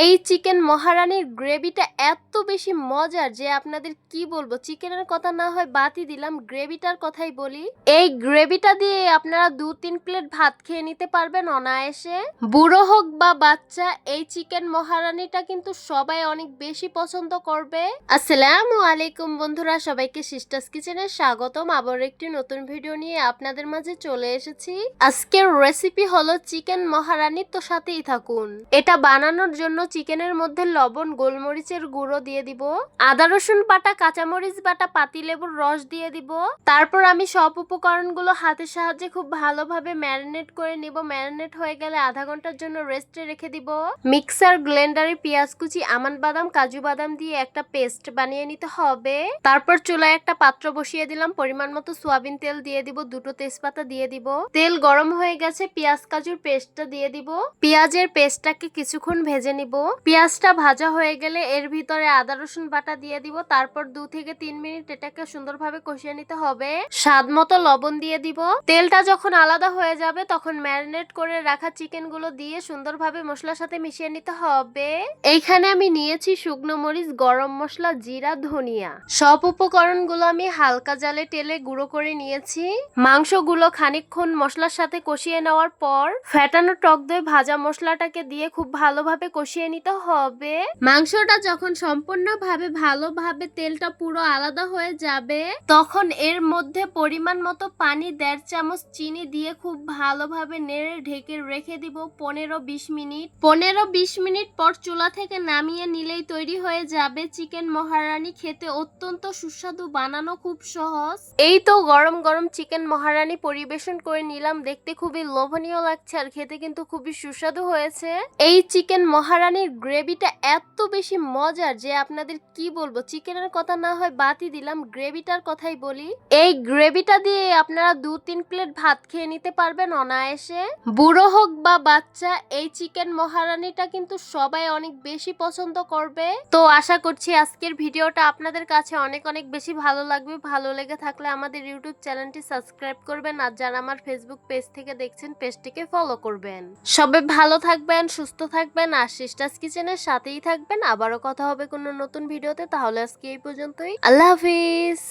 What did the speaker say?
এই চিকেন মহারানীর গ্রেভিটা এত বেশি মজার যে আপনাদের কি বলবো। চিকেনের কথা না হয় বাদই দিলাম, গ্রেভিটার কথাই বলি। এই গ্রেভিটা দিয়ে আপনারা 2-3 প্লেট ভাত খেয়ে নিতে পারবেন অনায়াসে। বুড়ো হোক বা বাচ্চা, এই চিকেন মহারানীটা কিন্তু সবাই অনেক বেশি পছন্দ করবে। আসসালামু আলাইকুম বন্ধুরা, সবাইকে সিস্টার্স কিচেনে স্বাগতম। আবার একটি নতুন ভিডিও নিয়ে আপনাদের মাঝে চলে এসেছি। আজকের রেসিপি হলো চিকেন মহারানী, তো সাথেই থাকুন। এটা বানানোর জন্য চিকেনের মধ্যে লবণ, গোলমরিচের গুঁড়ো দিয়ে দিব, আদা রসুন বাটা, কাঁচামরিচ বাটা, পাতিলেবুর রস দিয়ে দিব। তারপর আমি সব উপকরণগুলো হাতের সাহায্যে খুব ভালোভাবে ম্যারিনেট করে নিব। ম্যারিনেট হয়ে গেলে আধা ঘন্টার জন্য রেস্টে রেখে দিব। মিক্সার গ্রাইন্ডারে পেঁয়াজ কুচি, আমন্ড বাদাম, কাজু বাদাম দিয়ে একটা পেস্ট বানিয়ে নিতে হবে। তারপর চুলায় একটা পাত্র বসিয়ে দিলাম, পরিমাণ মতো সয়াবিন তেল দিয়ে দিব, 2টো তেজপাতা দিয়ে দিব। তেল গরম হয়ে গেছে, পেঁয়াজ কাজুর পেস্টটা দিয়ে দিব। পেঁয়াজের পেস্টটাকে কিছুক্ষণ ভেজে নিব। পেঁয়াজটা ভাজা হয়ে গেলে এর ভিতরে আদা রসুন বাটা দিয়ে দিব। তারপর 2 থেকে 3 মিনিট এটাকে সুন্দরভাবে কষিয়ে নিতে হবে। স্বাদ মতো লবণ দিয়ে দিব। তেলটা যখন আলাদা হয়ে যাবে তখন ম্যারিনেট করে রাখা চিকেন গুলো দিয়ে সুন্দরভাবে মশলার সাথে মিশিয়ে নিতে হবে। এইখানে আমি নিয়েছি শুকনো মরিচ, গরম মশলা, জিরা, ধনিয়া। সব উপকরণগুলো আমি হালকা জালে তেলে গুঁড়ো করে নিয়েছি। মাংসগুলো খানিকক্ষণ মশলার সাথে কষিয়ে নেওয়ার পর ফ্যাটানো টক দই ভাজা মশলাটাকে দিয়ে খুব ভালোভাবে কষিয়ে নিতে হবে। মাংসটা যখন সম্পূর্ণভাবে ভালোভাবে তেলটা পুরো আলাদা হয়ে যাবে তখন এর মধ্যে পরিমাণ মতো পানি, 1.5 চামচ চিনি দিয়ে খুব ভালোভাবে নেড়ে ঢেকে রেখে দিব 15-20 মিনিট। 15-20 মিনিট পর চুলা থেকে নামিয়ে নিলেই তৈরি হয়ে যাবে চিকেন মহারানী। খেতে অত্যন্ত সুস্বাদু, বানানো খুব সহজ। এই তো গরম গরম চিকেন মহারানী পরিবেশন করে নিলাম। দেখতে খুবই লোভনীয় লাগছে আর খেতে কিন্তু খুবই সুস্বাদু হয়েছে। এই চিকেন মহারানীর গ্রেভিটা এত বেশি মজার যে আপনাদের কি বলবো। চিকেনের কথা না হয় বাদই দিলাম, গ্রেভিটার কথাই বলি। এই গ্রেভিটা দিয়ে আপনারা 2-3 প্লেট ভাত খেয়ে নিতে পারবেন অনায়াসে। বুড়ো হোক বা বাচ্চা, এই চিকেন মহারানীটা কিন্তু সবাই অনেক বেশি পছন্দ করবে। তো আশা করছি আজকের ভিডিওটা আপনাদের কাছে অনেক অনেক বেশি ভালো লাগবে। ভালো লেগে থাকলে আমাদের ইউটিউব চ্যানেলটি সাবস্ক্রাইব করবেন, আর যারা আমার ফেসবুক পেজ থেকে দেখছেন পেজটিকে ফলো করবেন। সবাই ভালো থাকবেন, সুস্থ থাকবেন আর সিস্টার্স কিচেনের সাথেই থাকবেন। আবারও কথা হবে কোনো নতুন ভিডিওতে। তাহলে আজকে এই পর্যন্তই। আল্লাহ হাফিজ।